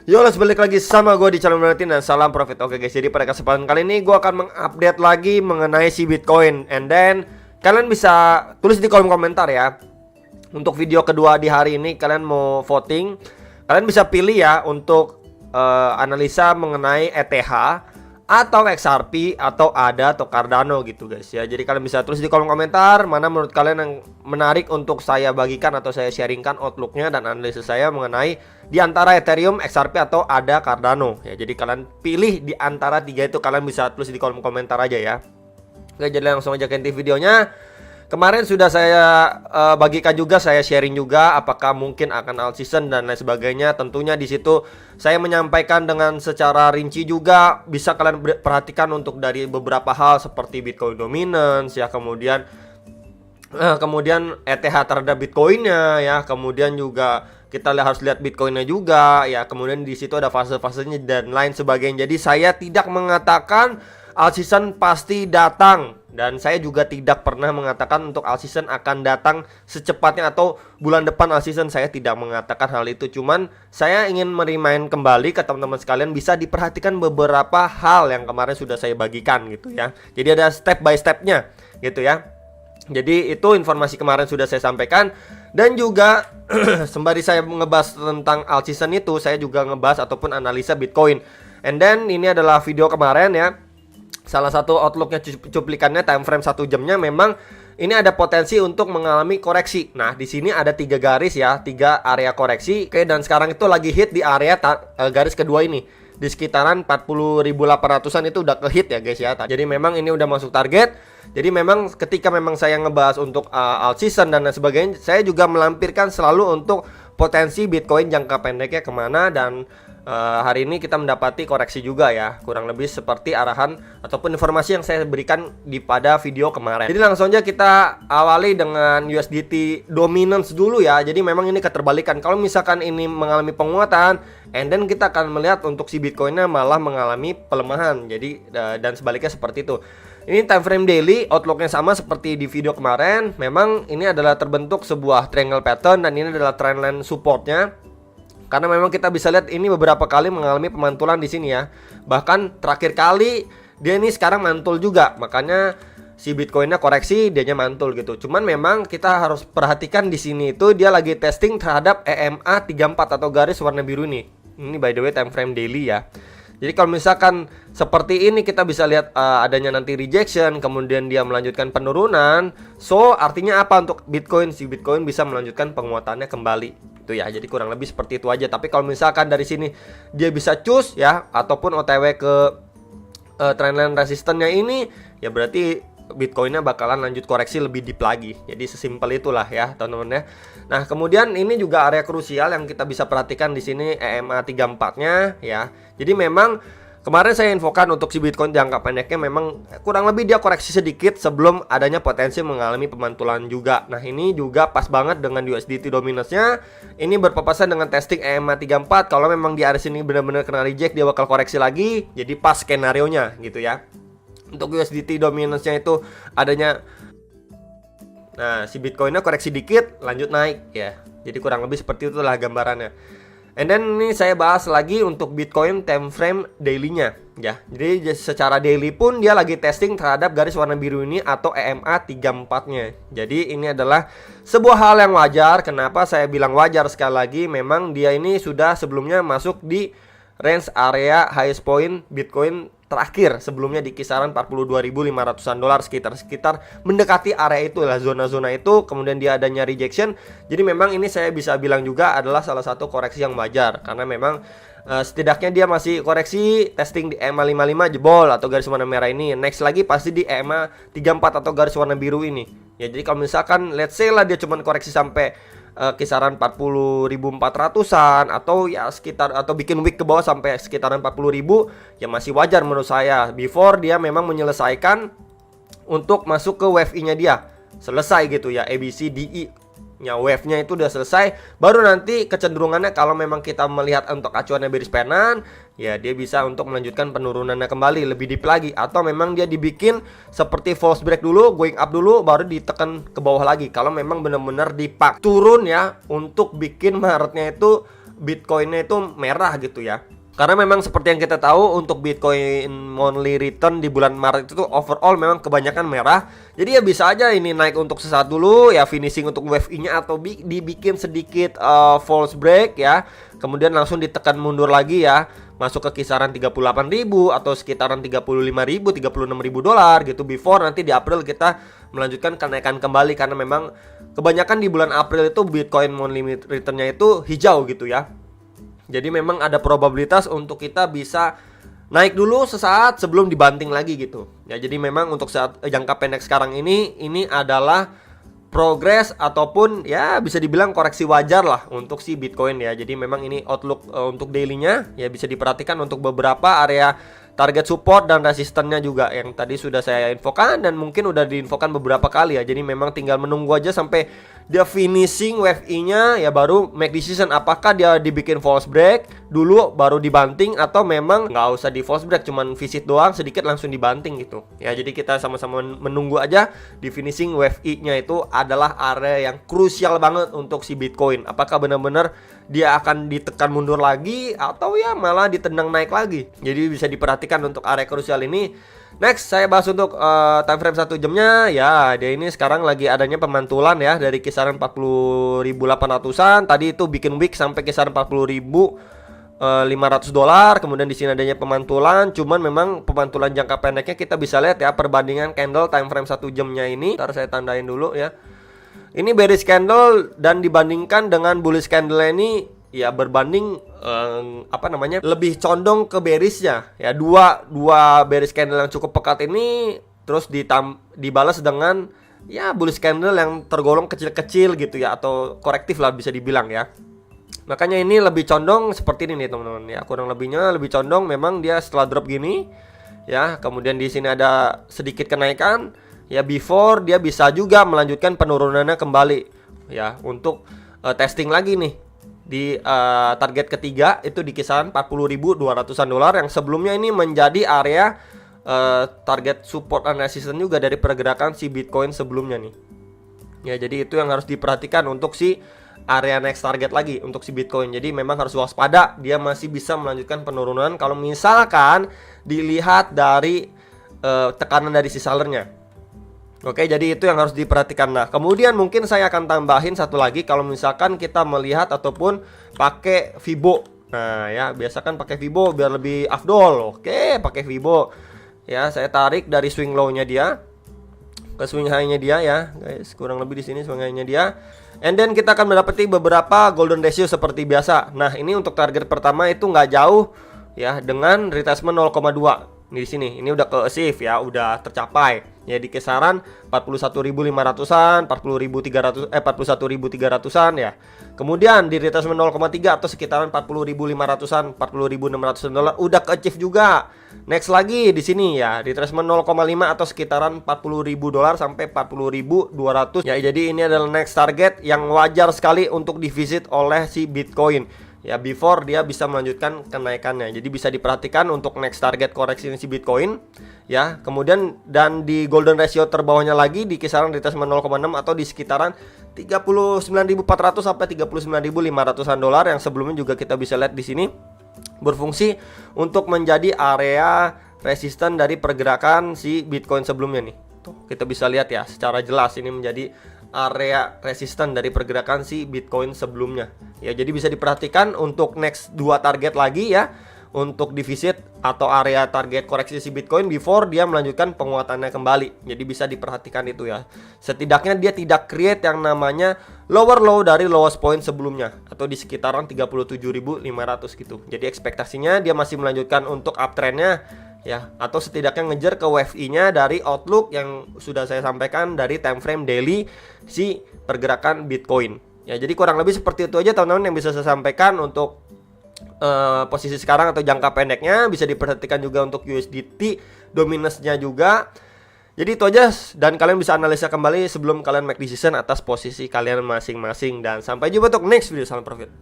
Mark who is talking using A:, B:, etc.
A: Yo, let's balik lagi sama gue di channel Martin dan salam profit. Oke guys, jadi pada kesempatan kali ini gue akan mengupdate lagi mengenai si Bitcoin. And then kalian bisa tulis di kolom komentar ya. Untuk video kedua di hari ini kalian mau voting. Kalian bisa pilih ya untuk analisa mengenai ETH atau XRP atau ADA atau Cardano gitu guys ya. Jadi kalian bisa tulis di kolom komentar mana menurut kalian yang menarik untuk saya bagikan atau saya sharingkan outlooknya dan analisis saya mengenai di antara Ethereum, XRP atau ADA, Cardano ya. Jadi kalian pilih di antara tiga itu, kalian bisa tulis di kolom komentar aja ya. Oke, jadi langsung aja ke inti videonya. Kemarin sudah saya bagikan juga, saya sharing juga apakah mungkin akan alt season dan lain sebagainya. Tentunya di situ saya menyampaikan dengan secara rinci juga, bisa kalian perhatikan untuk dari beberapa hal seperti Bitcoin dominance ya, kemudian ETH terhadap Bitcoinnya ya, kemudian juga kita harus lihat Bitcoinnya juga ya, kemudian di situ ada fase-fasenya dan lain sebagainya. Jadi saya tidak mengatakan alt season pasti datang. Dan saya juga tidak pernah mengatakan untuk alt season akan datang secepatnya atau bulan depan alt season. Saya tidak mengatakan hal itu. Cuman saya ingin merimain kembali ke teman-teman sekalian, bisa diperhatikan beberapa hal yang kemarin sudah saya bagikan gitu ya. Jadi ada step by stepnya gitu ya. Jadi itu informasi kemarin sudah saya sampaikan. Dan juga sembari saya ngebahas tentang alt season itu, saya juga ngebahas ataupun analisa Bitcoin. And then ini adalah video kemarin ya. Salah satu outlooknya cuplikannya time frame 1 jamnya, memang ini ada potensi untuk mengalami koreksi. Nah di sini ada 3 garis ya, 3 area koreksi. Oke, dan sekarang itu lagi hit di area garis kedua ini, di sekitaran 40.800an itu udah ke hit ya guys ya. Jadi memang ini udah masuk target. Jadi memang ketika memang saya ngebahas untuk alt season dan lain sebagainya, saya juga melampirkan selalu untuk potensi Bitcoin jangka pendeknya kemana. Dan hari ini kita mendapati koreksi juga ya, kurang lebih seperti arahan ataupun informasi yang saya berikan di pada video kemarin. Jadi langsung aja kita awali dengan USDT dominance dulu ya. Jadi memang ini keterbalikan. Kalau misalkan ini mengalami penguatan, and then kita akan melihat untuk si Bitcoinnya malah mengalami pelemahan. Jadi dan sebaliknya seperti itu. Ini time frame daily, outlooknya sama seperti di video kemarin. Memang ini adalah terbentuk sebuah triangle pattern dan ini adalah trendline supportnya. Karena memang kita bisa lihat ini beberapa kali mengalami pemantulan di sini ya. Bahkan terakhir kali dia ini sekarang mantul juga. Makanya si Bitcoinnya koreksi, dianya mantul gitu. Cuman memang kita harus perhatikan di sini itu dia lagi testing terhadap EMA 34 atau garis warna biru ini. Ini by the way time frame daily ya. Jadi kalau misalkan seperti ini kita bisa lihat adanya nanti rejection, kemudian dia melanjutkan penurunan. So artinya apa untuk Bitcoin? Si Bitcoin bisa melanjutkan penguatannya kembali itu ya. Jadi kurang lebih seperti itu aja. Tapi kalau misalkan dari sini dia bisa cus ya, ataupun OTW ke trendline resistennya ini, ya berarti Bitcoinnya bakalan lanjut koreksi lebih deep lagi. Jadi sesimpel itulah ya teman-teman ya. Nah kemudian ini juga area krusial yang kita bisa perhatikan di sini, EMA 34-nya ya. Jadi memang kemarin saya infokan untuk si Bitcoin jangka pendeknya memang kurang lebih dia koreksi sedikit sebelum adanya potensi mengalami pemantulan juga. Nah ini juga pas banget dengan USDT dominance-nya. Ini berpapasan dengan testing EMA 34. Kalau memang di area sini benar-benar kena reject, dia bakal koreksi lagi. Jadi pas skenario-nya gitu ya. Untuk USDT dominance-nya itu adanya, nah si Bitcoinnya koreksi dikit lanjut naik ya. Jadi kurang lebih seperti itulah gambarannya. And then ini saya bahas lagi untuk Bitcoin time frame daily-nya ya. Jadi secara daily pun dia lagi testing terhadap garis warna biru ini atau EMA 34-nya. Jadi ini adalah sebuah hal yang wajar. Kenapa saya bilang wajar sekali lagi? Memang dia ini sudah sebelumnya masuk di range area highest point Bitcoin terakhir, sebelumnya di kisaran 42.500-an dolar, sekitar mendekati area itu lah, zona-zona itu. Kemudian dia adanya rejection. Jadi memang ini saya bisa bilang juga adalah salah satu koreksi yang wajar. Karena memang setidaknya dia masih koreksi, testing di EMA 55 jebol atau garis warna merah ini. Next lagi pasti di EMA 34 atau garis warna biru ini ya. Jadi kalau misalkan let's say lah dia cuma koreksi sampai kisaran 40.400-an atau ya sekitar, atau bikin wick ke bawah sampai sekitaran 40.000, ya masih wajar menurut saya. Before dia memang menyelesaikan untuk masuk ke wave E-nya dia selesai gitu ya, ABCDE nya wave-nya itu udah selesai, baru nanti kecenderungannya kalau memang kita melihat untuk acuannya bearish penan, ya dia bisa untuk melanjutkan penurunannya kembali lebih deep lagi, atau memang dia dibikin seperti false break dulu, going up dulu, baru ditekan ke bawah lagi. Kalau memang benar-benar dipak turun ya, untuk bikin Maretnya itu Bitcoinnya itu merah gitu ya. Karena memang seperti yang kita tahu untuk Bitcoin monthly return di bulan Maret itu overall memang kebanyakan merah. Jadi ya bisa aja ini naik untuk sesaat dulu ya, finishing untuk WFI-nya atau dibikin sedikit false break ya. Kemudian langsung ditekan mundur lagi ya, masuk ke kisaran 38.000 atau sekitaran 35.000, 36.000 dolar gitu, before nanti di April kita melanjutkan kenaikan kembali. Karena memang kebanyakan di bulan April itu Bitcoin monthly return-nya itu hijau gitu ya. Jadi memang ada probabilitas untuk kita bisa naik dulu sesaat sebelum dibanting lagi gitu. Ya, jadi memang untuk saat jangka pendek sekarang ini adalah progres ataupun ya bisa dibilang koreksi wajar lah untuk si Bitcoin ya. Jadi memang ini outlook untuk daily-nya ya bisa diperhatikan untuk beberapa area target support dan resistennya juga yang tadi sudah saya infokan dan mungkin udah diinfokan beberapa kali ya. Jadi memang tinggal menunggu aja sampai dia finishing WFI-nya ya, baru make decision apakah dia dibikin false break dulu baru dibanting atau memang nggak usah di false break, cuman visit doang sedikit langsung dibanting gitu ya. Jadi kita sama-sama menunggu aja di finishing WFI-nya itu adalah area yang krusial banget untuk si Bitcoin. Apakah benar-benar dia akan ditekan mundur lagi atau ya malah ditendang naik lagi. Jadi bisa diperhatikan untuk area krusial ini. Next saya bahas untuk time frame 1 jamnya ya. Dia ini sekarang lagi adanya pemantulan ya dari kisaran 40.800-an. Tadi itu bikin wick sampai kisaran 40.500 dolar. Kemudian di sini adanya pemantulan. Cuman memang pemantulan jangka pendeknya kita bisa lihat ya perbandingan candle time frame 1 jamnya ini. Ntar saya tandain dulu ya. Ini bearish candle dan dibandingkan dengan bullish candle ini ya berbanding lebih condong ke bearishnya ya. Dua bearish candle yang cukup pekat ini terus dibalas dengan ya bullish candle yang tergolong kecil-kecil gitu ya, atau korektif lah bisa dibilang ya. Makanya ini lebih condong seperti ini nih teman-teman ya, kurang lebihnya lebih condong memang dia setelah drop gini ya, kemudian di sini ada sedikit kenaikan ya, before dia bisa juga melanjutkan penurunannya kembali ya untuk testing lagi nih di target ketiga itu di kisaran 40.200-an dolar yang sebelumnya ini menjadi area target support and resistance juga dari pergerakan si Bitcoin sebelumnya nih. Ya, jadi itu yang harus diperhatikan untuk si area next target lagi untuk si Bitcoin. Jadi memang harus waspada, dia masih bisa melanjutkan penurunan kalau misalkan dilihat dari tekanan dari si sellernya. Oke, jadi itu yang harus diperhatikan. Nah, kemudian mungkin saya akan tambahin satu lagi kalau misalkan kita melihat ataupun pakai Fibo. Nah, ya, biasakan pakai Fibo biar lebih afdol. Oke, pakai Fibo. Ya, saya tarik dari swing low-nya dia ke swing high-nya dia ya, guys. Kurang lebih di sini swing high-nya dia. And then kita akan mendapati beberapa golden ratio seperti biasa. Nah, ini untuk target pertama itu nggak jauh ya dengan retracement 0,2. Di sini ini udah ke achieve ya, udah tercapai ya di kisaran 41.500-an, 41.300-an ya. Kemudian di retracement 0,3 atau sekitaran 40.500-an, 40.600 dolar udah ke achieve juga. Next lagi di sini ya, retracement 0,5 atau sekitaran 40.000 dolar sampai 40.200 ya. Jadi ini adalah next target yang wajar sekali untuk divisit oleh si Bitcoin. Ya, before dia bisa melanjutkan kenaikannya. Jadi bisa diperhatikan untuk next target koreksi si Bitcoin ya. Kemudian dan di golden ratio terbawahnya lagi di kisaran retracement 0,6 atau di sekitaran 39.400 sampai 39.500-an dolar yang sebelumnya juga kita bisa lihat di sini berfungsi untuk menjadi area resisten dari pergerakan si Bitcoin sebelumnya nih. Tuh, kita bisa lihat ya secara jelas ini menjadi area resisten dari pergerakan si Bitcoin sebelumnya. Ya, jadi bisa diperhatikan untuk next 2 target lagi ya untuk divisit atau area target koreksi si Bitcoin before dia melanjutkan penguatannya kembali. Jadi bisa diperhatikan itu ya. Setidaknya dia tidak create yang namanya lower low dari lowest point sebelumnya atau di sekitaran 37.500 gitu. Jadi ekspektasinya dia masih melanjutkan untuk uptrendnya ya, atau setidaknya ngejar ke WFI-nya dari outlook yang sudah saya sampaikan dari time frame daily si pergerakan Bitcoin. Ya, jadi kurang lebih seperti itu aja teman-teman yang bisa saya sampaikan untuk posisi sekarang atau jangka pendeknya. Bisa diperhatikan juga untuk USDT dominance-nya juga. Jadi itu aja, dan kalian bisa analisa kembali sebelum kalian make decision atas posisi kalian masing-masing. Dan sampai jumpa untuk next video. Salam profit.